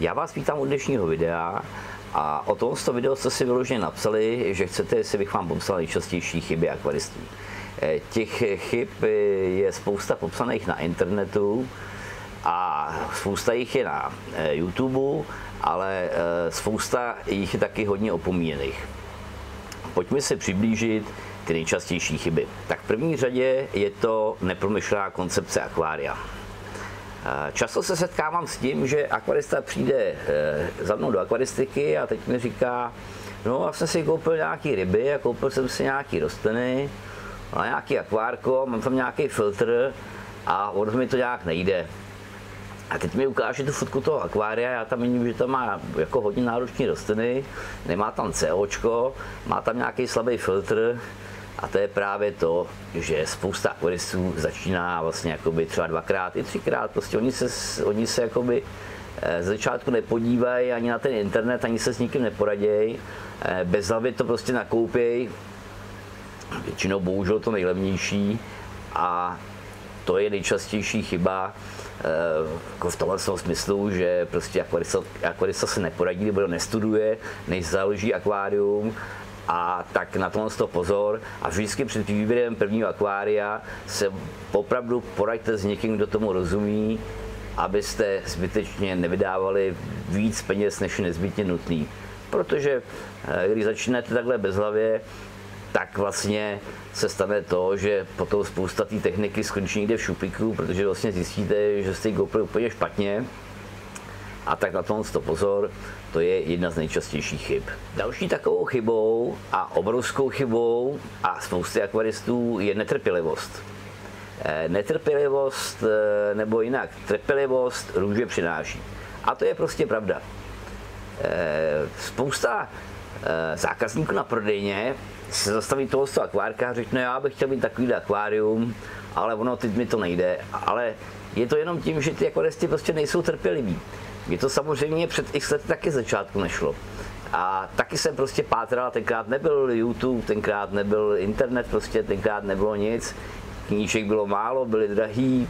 Já vás vítám u dnešního videa a o tom video jste si vyloženě napsali, že chcete, jestli bych vám popsal nejčastější chyby akvaristů. Těch chyb je spousta popsaných na internetu a spousta jich je na YouTube, ale spousta jich je taky hodně opomíjených. Pojďme si přiblížit ty nejčastější chyby. Tak v první řadě je to nepromyšlená koncepce akvária. Často se setkávám s tím, že akvarista přijde za mnou do akvaristiky a teď mi říká, no já jsem si koupil nějaký ryby a koupil jsem si nějaký rostliny, a nějaký akvárko, mám tam nějaký filtr a ono mi to nějak nejde. A teď mi ukáže tu fotku toho akvária, já tam vidím, že tam má jako hodně náročné rostliny, nemá tam COčko, má tam nějaký slabý filtr a to je právě to, že spousta akvaristů začíná vlastně jakoby třeba dvakrát i třikrát, prostě oni se jakoby z začátku nepodívají ani na ten internet, ani se s nikým neporadějí, bez hlavy to prostě nakoupějí, většinou bohužel to nejlevnější a to je nejčastější chyba jako v tomhle smyslu, že prostě akvarista se neporadí nebo nestuduje, než založí akvárium a tak na tohle pozor a vždycky před výběrem prvního akvária se opravdu poraďte s někým, kdo tomu rozumí, abyste zbytečně nevydávali víc peněz, než je nezbytně nutný. Protože když začnete takhle bezhlavě, tak vlastně se stane to, že potom spousta té techniky skončí někde v šuplíku, protože vlastně zjistíte, že jste ji koupili úplně špatně. A tak na tohle pozor, to je jedna z nejčastějších chyb. Další takovou chybou a obrovskou chybou a spousty akvaristů je netrpělivost. Netrpělivost nebo jinak trpělivost růže přináší. A to je prostě pravda. Spousta zákazníků na prodejně se zastaví toho akvárka a řekne, já bych chtěl mít takovýhle akvárium, ale ono teď mi to nejde. Ale je to jenom tím, že ty akvaristi prostě nejsou trpěliví. Je to samozřejmě před x lety taky začátku nešlo. A taky jsem prostě pátral, tenkrát nebyl YouTube, tenkrát nebyl internet, prostě tenkrát nebylo nic. Knížek bylo málo, byly drahý.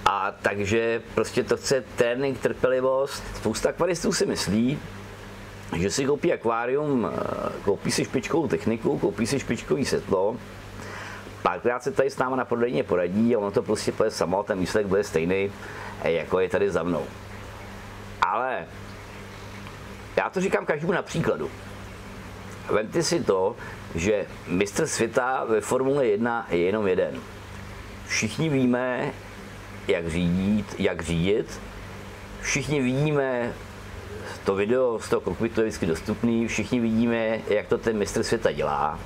A takže prostě to chce trénink, trpělivost. Spousta akvaristů si myslí, že si koupí akvárium, koupí si špičkovou techniku, koupí si špičkový světlo, párkrát se tady s náma na prodejně poradí a ono to prostě půjde samo, ten výsledek bude stejný, jako je tady za mnou. Ale já to říkám každému na příkladu. Vemte si to, že mistr světa ve Formule 1 je jenom jeden. Všichni víme, jak řídit, všichni vidíme, to video z toho kokpitu je vždycky dostupný, všichni vidíme, jak to ten mistr světa dělá.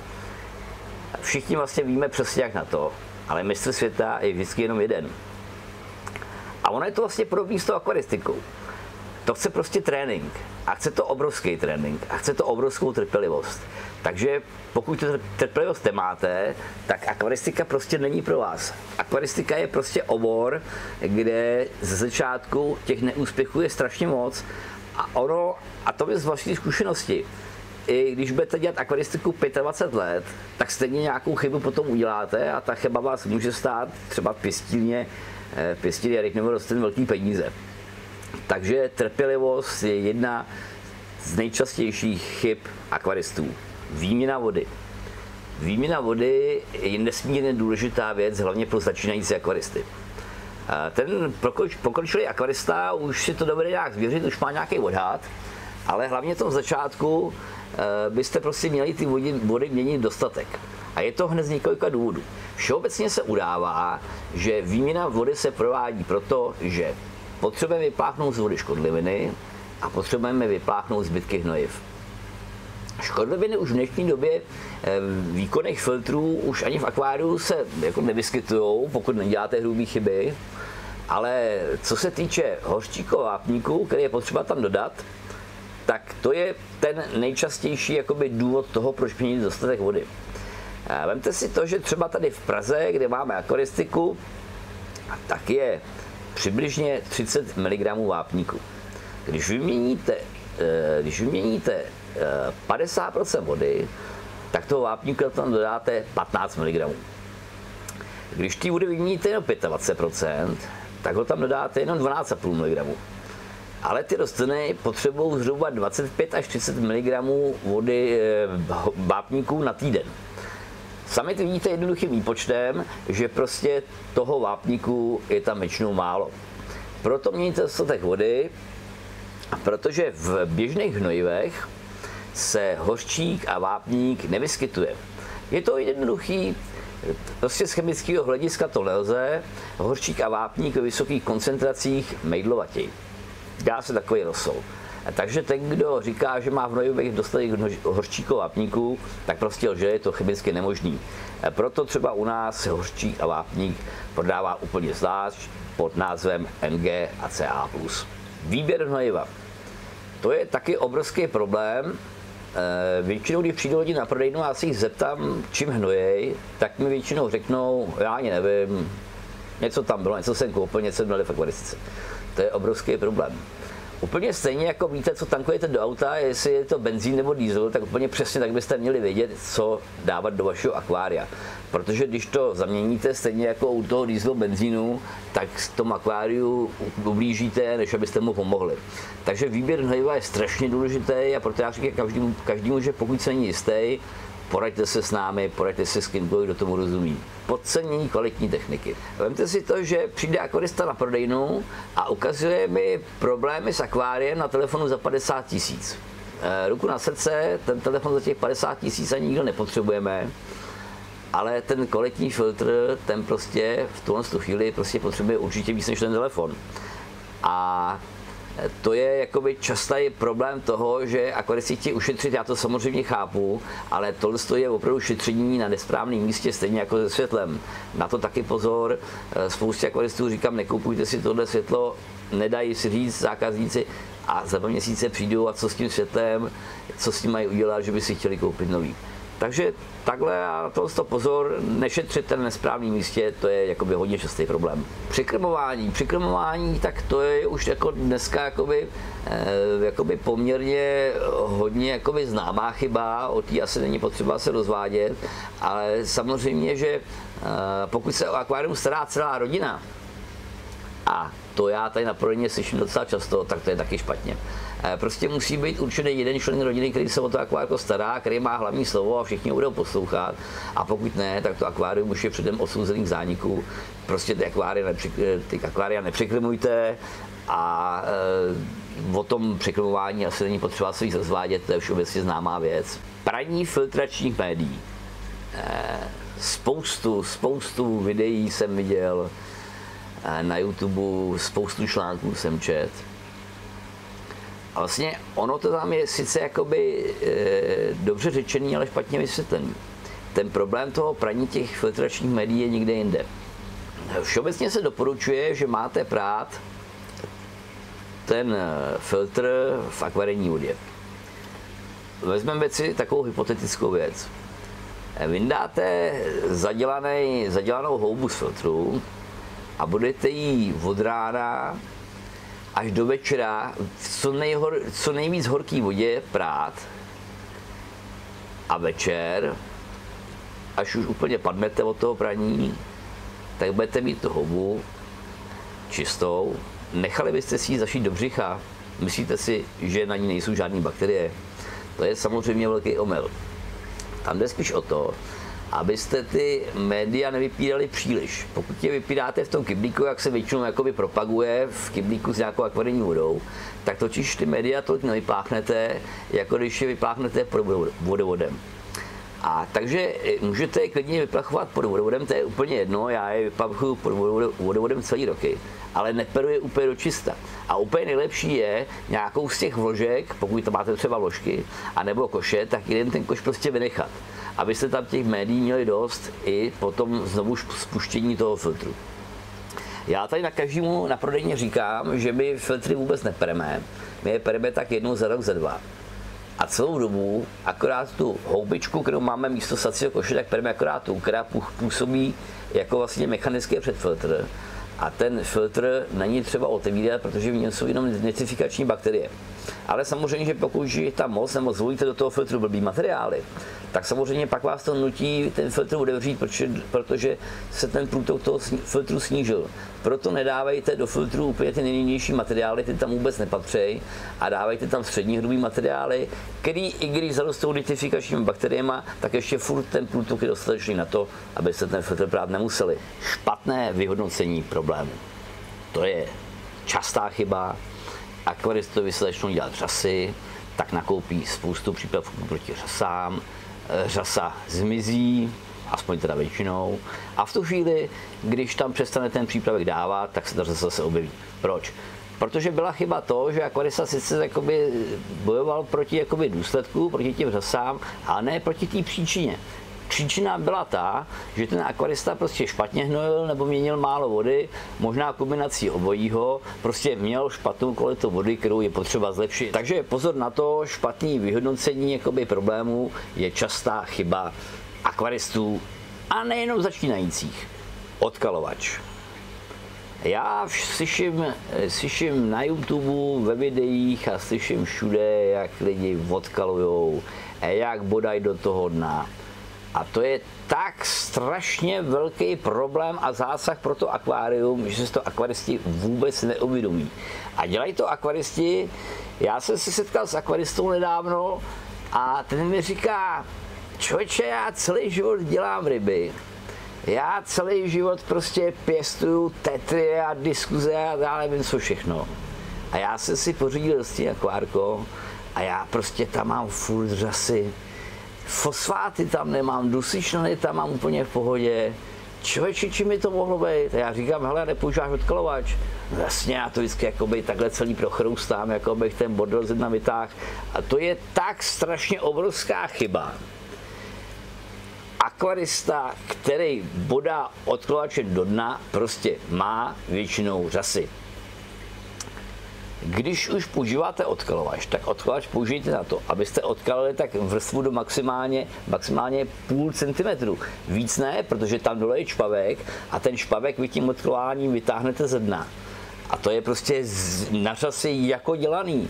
Všichni vlastně víme přesně jak na to, ale mistr světa je vždycky jenom jeden. A ono je to vlastně podobné s tou akvaristikou. To chce prostě trénink a chce to obrovský trénink a chce to obrovskou trpělivost. Takže pokud tu trpělivost nemáte, tak akvaristika prostě není pro vás. Akvaristika je prostě obor, kde ze začátku těch neúspěchů je strašně moc a to je z vlastní zkušenosti. I když budete dělat akvaristiku 25 let, tak stejně nějakou chybu potom uděláte a ta chyba vás může stát třeba pěstírně jarych nebo rostlin velký peníze. Takže trpělivost je jedna z nejčastějších chyb akvaristů. Výměna vody. Výměna vody je nesmírně důležitá věc, hlavně pro začínající akvaristy. Ten pokročilý akvarista už si to dovede nějak změřit, už má nějaký odhad, ale hlavně v tom začátku byste prostě měli ty vody měnit dostatek. A je to hned z několika důvodů. Všeobecně se udává, že výměna vody se provádí proto, že potřebujeme vypláchnout z vody škodliviny a potřebujeme vypláchnout zbytky hnojiv. Škodliviny už v dnešní době výkonných filtrů už ani v akváriu se jako nevyskytují, pokud neděláte hrubé chyby, ale co se týče hořčíku a vápníku, který je potřeba tam dodat, tak to je ten nejčastější jakoby důvod toho, proč měnit dostatek vody. Vemte si to, že třeba tady v Praze, kde máme akvaristiku, tak je přibližně 30 mg vápníku. Když vyměníte 50% vody, tak toho vápníku tam dodáte 15 mg. Když ty vody vyměníte jenom 25%, tak ho tam dodáte jenom 12,5 mg. ale ty rostliny potřebují zhruba 25 až 30 mg vody vápníků na týden. Sami to vidíte jednoduchým výpočtem, že prostě toho vápníku je tam většinou málo. Proto měníte dostatek vody, protože v běžných hnojivech se hořčík a vápník nevyskytuje. Je to jednoduchý, prostě z chemického hlediska to nelze, hořčík a vápník ve vysokých koncentracích mejdlovatěj. Dá se takový rosol. Takže ten, kdo říká, že má v hnojivech dostatek hořčíku a vápníku, tak prostě lže, je to chemicky nemožný. Proto třeba u nás se hořčík a vápník prodává úplně zvlášť pod názvem Mg a Ca+. Výběr hnojiva. To je taky obrovský problém. Většinou, když přijdu lidi na prodejnu a já se jich zeptám, čím hnojej, tak mi většinou řeknou, já ani nevím, něco tam bylo, něco jsem koupil, něco měli v akvaristice. To je obrovský problém. Úplně stejně jako víte, co tankujete do auta, jestli je to benzín nebo diesel, tak úplně přesně tak byste měli vědět, co dávat do vašeho akvária. Protože když to zaměníte stejně jako u toho dieselu benzínu, tak v tom akváriu ublížíte, než abyste mu pomohli. Takže výběr hnojiva je strašně důležitý a proto já říkám každému, že pokud se není jistý, poraďte se s námi, poraďte se s kýmkoliv, kdo tomu rozumí. Podcenění kvalitní techniky. Vemte si to, že přijde akvarista na prodejnu a ukazuje mi problémy s akváriem na telefonu za 50 000. Ruku na srdce, ten telefon za těch 50 000 ani nikdo nepotřebujeme, ale ten kvalitní filtr, ten prostě v tuhle chvíli prostě potřebuje určitě víc než ten telefon. A to je jakoby častý problém toho, že akvaristi chtějí ušetřit, já to samozřejmě chápu, ale tohle je opravdu šetření na nesprávném místě, stejně jako se světlem. Na to taky pozor, spoustě akvaristů říkám, nekupujte si tohle světlo, nedají si říct zákazníci a za 2 měsíce přijdou a co s tím světlem, co s tím mají udělat, že by si chtěli koupit nový. Takže takhle a tohle to nešetřit na nesprávném místě, to je jakoby hodně častý problém. Překrmování, tak to je už jako dneska jakoby poměrně hodně jakoby známá chyba, o té asi není potřeba se rozvádět, ale samozřejmě, že pokud se o akvárium stará celá rodina, a to já tady na prodejně slyším docela často, tak to je taky špatně. Prostě musí být určený jeden člen rodiny, který se o to akvárium stará, který má hlavní slovo a všichni budou poslouchat. A pokud ne, tak to akvárium už je předem odsouzený k zániku. Prostě ty akvária nepřekrmujte a o tom překrmování asi není potřeba se víc rozvádět, to je všeobecně známá věc. Praní filtračních médií. Spoustu videí jsem viděl na YouTube, spoustu článků jsem čet. A vlastně ono to tam je sice jakoby dobře řečený, ale špatně vysvětlený. Ten problém toho praní těch filtračních médií je někde jinde. Všeobecně se doporučuje, že máte prát ten filtr v akvarijní vodě. Vezmeme si takovou hypotetickou věc. Vyndáte zadělanou houbu z filtru a budete jí od rána až do večera v co nejvíc horký vodě prát a večer, až už úplně padnete od toho praní, tak budete mít tu houbu čistou. Nechali byste si ji zašít do břicha? Myslíte si, že na ní nejsou žádné bakterie? To je samozřejmě velký omyl. Tam jde spíš o to, abyste ty média nevypírali příliš. Pokud je vypíráte v tom kyblíku, jak se většinou jakoby propaguje v kyblíku s nějakou akvarijní vodou, tak totiž ty média tolik nevypláchnete, jako když je vypláchnete pod vodovodem. A takže můžete je klidně vyplachovat pod vodovodem, to je úplně jedno, já je vyplachuju pod vodovodem celý roky, ale neperu je úplně do čista. A úplně nejlepší je nějakou z těch vložek, pokud tam máte třeba vložky, anebo koše, tak jeden ten koš prostě vynechat. Abyste tam těch médií měli dost i potom znovu spuštění toho filtru. Já tady na každému na prodejně říkám, že my filtry vůbec nepereme, my je pereme tak jednou za rok, za dva. A celou dobu akorát tu houbičku, kterou máme místo sacího koše, tak pereme akorát tu, která působí jako vlastně mechanický předfiltr. A ten filtr není třeba otevírat, protože v něm jsou jenom nitrifikační bakterie. Ale samozřejmě, že pokud je tam moc nebo zvolíte do toho filtru blbý materiály, tak samozřejmě pak vás to nutí ten filtr otevřít, protože se ten průtok toho filtru snížil. Proto nedávejte do filtru úplně ty nejnižší materiály, ty tam vůbec nepatří, a dávejte tam střední hrubý materiály, který, i když zarostou nitrifikačními bakteriemi, tak ještě furt ten průtok je dostatečný na to, abyste ten filtr brát nemuseli. Špatné vyhodnocení problému. To je častá chyba. Akvaristovi se začnou dělat řasy, tak nakoupí spoustu přípravků proti řasám. Řasa zmizí, aspoň teda většinou. A v tu chvíli, když tam přestane ten přípravek dávat, tak se ta řasa zase objeví. Proč? Protože byla chyba to, že akvarista sice bojoval proti důsledku, proti těm řasám, ale ne proti té příčině. Příčina byla ta, že ten akvarista prostě špatně hnojil nebo měnil málo vody, možná kombinací obojího, prostě měl špatnou kvalitu vody, kterou je potřeba zlepšit. Takže pozor na to, špatný vyhodnocení problémů je častá chyba akvaristů a nejenom začínajících. Odkalovač. Já slyším na YouTube, ve videích a slyším všude, jak lidi odkalujou, jak bodají do toho dna. A to je tak strašně velký problém a zásah pro to akvárium, že se to akvaristi vůbec neuvědomí. A dělají to akvaristi. Já jsem se setkal s akvaristou nedávno a ten mi říká: člověče, já celý život dělám ryby. Já celý život prostě pěstuju tetry a diskuze a dále nevím co všechno. A já jsem si pořídil vlastně akvárko a já prostě tam mám furt řasy. Fosfáty tam nemám, dusičnany tam mám úplně v pohodě. Člověče, čím mi to mohlo být? A já říkám: hele, nepoužíváš odkalovač? No jasně, já to vždycky takhle celý prochroustám, bych ten bordel z jedna vytáhl. A to je tak strašně obrovská chyba. Akvarista, který bodá odkalovačem do dna, prostě má většinou řasy. Když už používáte odkalovač, tak odkalovač použijte na to, abyste odkalili tak vrstvu do maximálně půl centimetru. Víc ne, protože tam dole je čpavek a ten čpavek vy tím odkalováním vytáhnete ze dna. A to je prostě na řasy jako dělaný.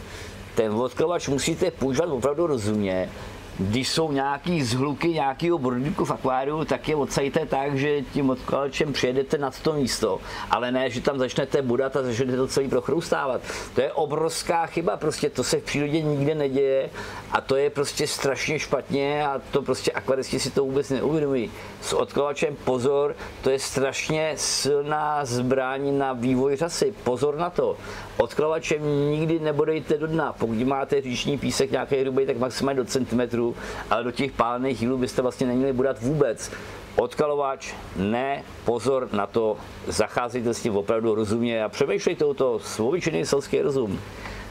Ten odkalovač musíte používat opravdu rozumně. Když jsou nějaký zhluky nějakého brodíku v akváriu, tak je odsajte tak, že tím odkalovačem přijedete nad to místo, ale ne, že tam začnete bodat a začnete to celý prochroustávat. To je obrovská chyba, prostě to se v přírodě nikde neděje a to je prostě strašně špatně a to prostě akvaristi si to vůbec neuvědomují. S odkalovačem pozor, to je strašně silná zbraň na vývoj řasy, pozor na to. Odkalovačem nikdy nebodejte do dna, pokud máte říční písek nějaký hrubý, tak maximálně do centimetru, ale do těch pálených jílů byste vlastně neměli bodat vůbec. Odkalovač, ne, pozor na to, zacházejte s tím opravdu rozumně a přemýšlejte o to, obyčejný selský rozum.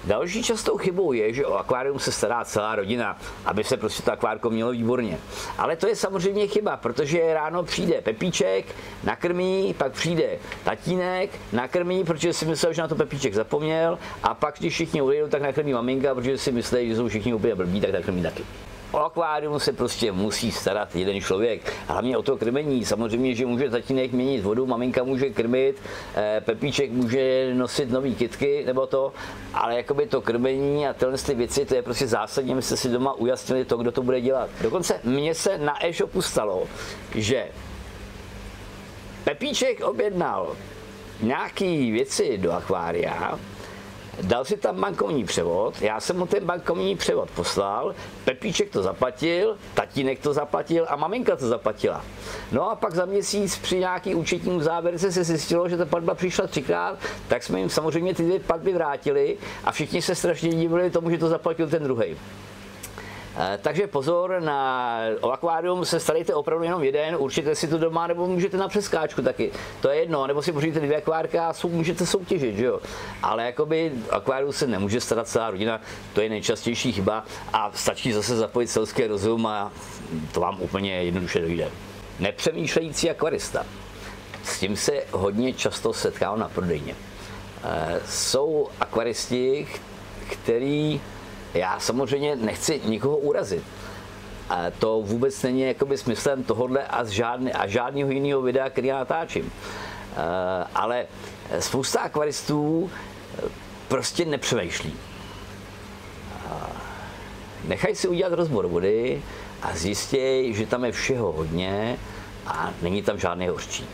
Další častou chybou je, že o akvárium se stará celá rodina, aby se prostě to akvárko mělo výborně. Ale to je samozřejmě chyba, protože ráno přijde Pepíček, nakrmí, pak přijde tatínek, nakrmí, protože si myslel, že na to Pepíček zapomněl, a pak když všichni odejdou, tak nakrmí maminka, protože si myslí, že jsou všichni úplně blbí, tak nakrmí taky. O akvárium se prostě musí starat jeden člověk, hlavně o to krmení. Samozřejmě, že může tatínek měnit vodu, maminka může krmit, Pepíček může nosit nový kytky nebo to, ale jakoby to krmení a tyhle věci, to je prostě zásadně, abyste si doma ujasnili to, kdo to bude dělat. Dokonce mně se na e-shopu stalo, že Pepíček objednal nějaký věci do akvária, dal si tam bankovní převod, já jsem mu ten bankovní převod poslal, Pepíček to zaplatil, tatínek to zaplatil a maminka to zaplatila. No a pak za měsíc při nějaký účetní závěrce se zjistilo, že ta platba přišla 3krát, tak jsme jim samozřejmě ty dvě platby vrátili a všichni se strašně divili tomu, že to zaplatil ten druhej. Takže pozor, o akvárium se starejte opravdu jenom jeden, určitě si to doma, nebo můžete na přeskáčku taky, to je jedno, nebo si pořídíte dvě akvárka a můžete soutěžit, že jo. Ale jakoby akvárium se nemůže starat celá rodina, to je nejčastější chyba a stačí zase zapojit selský rozum a to vám úplně jednoduše dojde. Nepřemýšlející akvarista. S tím se hodně často setkám na prodejně. Jsou akvaristi, který já samozřejmě nechci nikoho urazit. To vůbec není jakoby smyslem tohohle a žádného jiného videa, který já natáčím. Ale spousta akvaristů prostě nepřemýšlí. Nechají si udělat rozbor vody a zjistějí, že tam je všeho hodně a není tam žádný hořčík.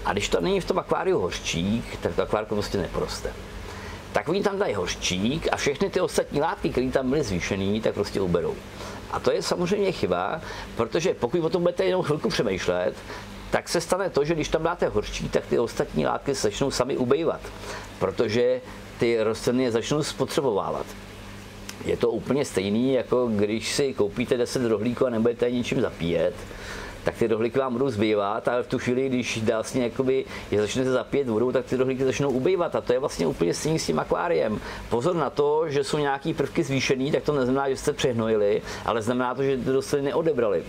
A když to není v tom akváriu hořčík, tak to akvárium prostě neporoste. Tak oni tam dají hořčík a všechny ty ostatní látky, které tam byly zvýšené, tak prostě uberou. A to je samozřejmě chyba, protože pokud o tom budete jenom chvilku přemýšlet, tak se stane to, že když tam dáte hořčík, tak ty ostatní látky se začnou sami ubejvat, protože ty rostliny je začnou spotřebovávat. Je to úplně stejný, jako když si koupíte 10 rohlíků a nebudete ničím zapíjet, tak ty rohlíky vám budou zbývat, ale v tu chvíli, když vlastně jakoby je začnete zapíjet vodou, tak ty rohlíky začnou ubývat a to je vlastně úplně stejný s tím akváriem. Pozor na to, že jsou nějaký prvky zvýšený, tak to neznamená, že jste přehnojili, ale znamená to, že ty rostliny neodebrali.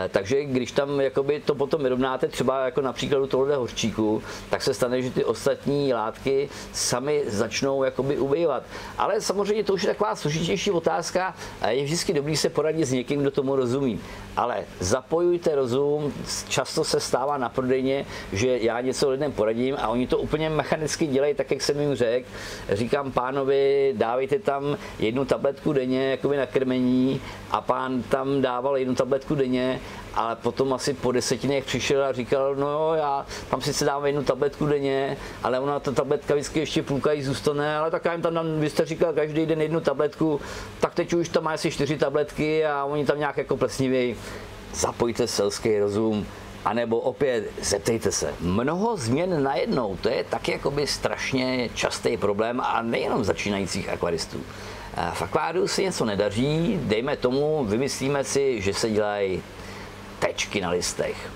Takže když tam jakoby to potom vyrovnáte, třeba jako na příkladu tohoto hořčíku, tak se stane, že ty ostatní látky sami začnou jakoby ubývat. Ale samozřejmě to už je taková složitější otázka a je vždycky dobrý se poradit s někým, kdo tomu rozumí. Ale zapojujte rozum, často se stává na prodejně, že já něco lidem poradím a oni to úplně mechanicky dělají tak, jak jsem jim řekl. Říkám pánovi, dávejte tam 1 tabletku denně jakoby na krmení a pán tam dával 1 tabletku denně, ale potom asi po 10 dnech přišel a říkal, no jo, já tam sice dám 1 tabletku denně, ale ona ta tabletka vždycky ještě půlka jí zůstane, ale tak já jim tam dám, vy jste říkal každý den 1 tabletku, tak teď už tam má asi 4 tabletky a oni tam nějak jako plesnivějí. Zapojte selský rozum, anebo opět zeptejte se. Mnoho změn najednou, to je taky jakoby strašně častý problém a nejenom začínajících akvaristů. V akváriu se něco nedaří, dejme tomu, vymyslíme si, že se dělají tečky na listech.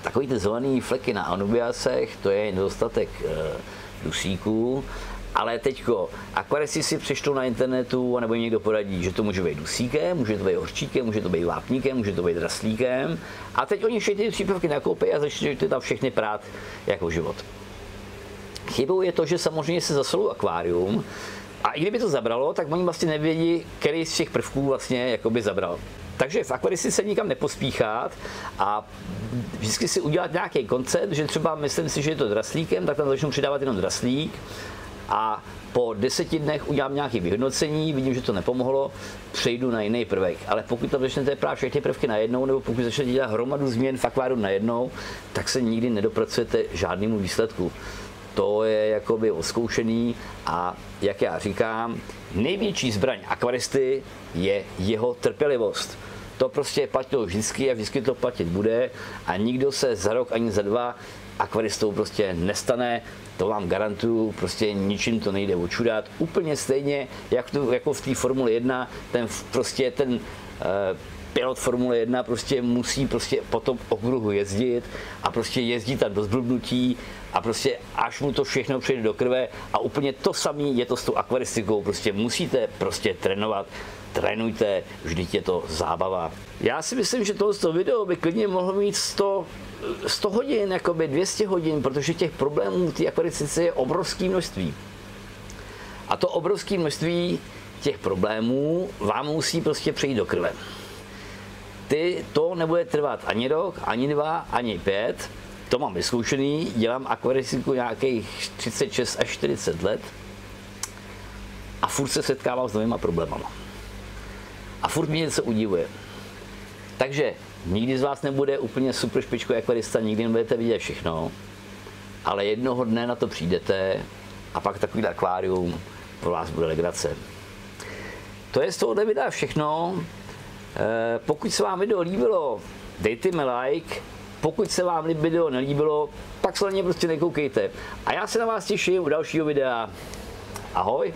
Takový ty zelený fleky na anubiasech, to je nedostatek dusíků, ale teďko akvaristi si přečtou na internetu, nebo jim někdo poradí, že to může být dusíkem, může to být hořčíkem, může to být vápníkem, může to být draslíkem a teď oni všechny ty přípravky nakoupí a začnou tam všechny prát jako život. Chybou je to, že samozřejmě se zasolou akvárium, a i kdyby to zabralo, tak oni vlastně nevědí, který z těch prvků vlastně jakoby zabral. Takže v akvaristice se nikam nepospíchat a vždycky si udělat nějaký koncept, že třeba myslím si, že je to draslíkem, tak tam začnu přidávat jenom draslík a po 10 dnech udělám nějaké vyhodnocení, vidím, že to nepomohlo, přejdu na jiný prvek. Ale pokud tam začnete právě všechny prvky najednou, nebo pokud začnete dělat hromadu změn v akváriu najednou, tak se nikdy nedopracujete žádnému výsledku. To je jakoby odzkoušený a jak já říkám, největší zbraň akvaristy je jeho trpělivost. To prostě platilo vždycky a vždycky to platit bude a nikdo se za rok ani za 2 akvaristou prostě nestane, to vám garantuju, prostě ničím to nejde očudat. Úplně stejně jako v té Formule 1, ten pilot Formule 1 prostě musí prostě po tom okruhu jezdit a prostě jezdí tam do zblbnutí a prostě až mu to všechno přijde do krve a úplně to samé je to s tou akvaristikou, prostě musíte prostě trénovat, trénujte, vždyť je to zábava. Já si myslím, že tohle video by klidně mohlo mít 100 hodin, jakoby 200 hodin, protože těch problémů v té akvaristice je obrovské množství. A to obrovské množství těch problémů vám musí prostě přejít do krve. To nebude trvat ani rok, ani 2, ani 5. To mám vyzkoušený, dělám akvaristiku nějakých 36 až 40 let a furt se setkávám s novýma problémama. A furt mě něco udivuje. Takže nikdy z vás nebude úplně super špičkový akvarista, nikdy nebudete vidět všechno, ale jednoho dne na to přijdete a pak takový akvárium pro vás bude legrace. To je z tohohle videa všechno. Pokud se vám video líbilo, dejte mi like. Pokud se vám video nelíbilo, pak se na ně prostě nekoukejte. A já se na vás těším u dalšího videa. Ahoj!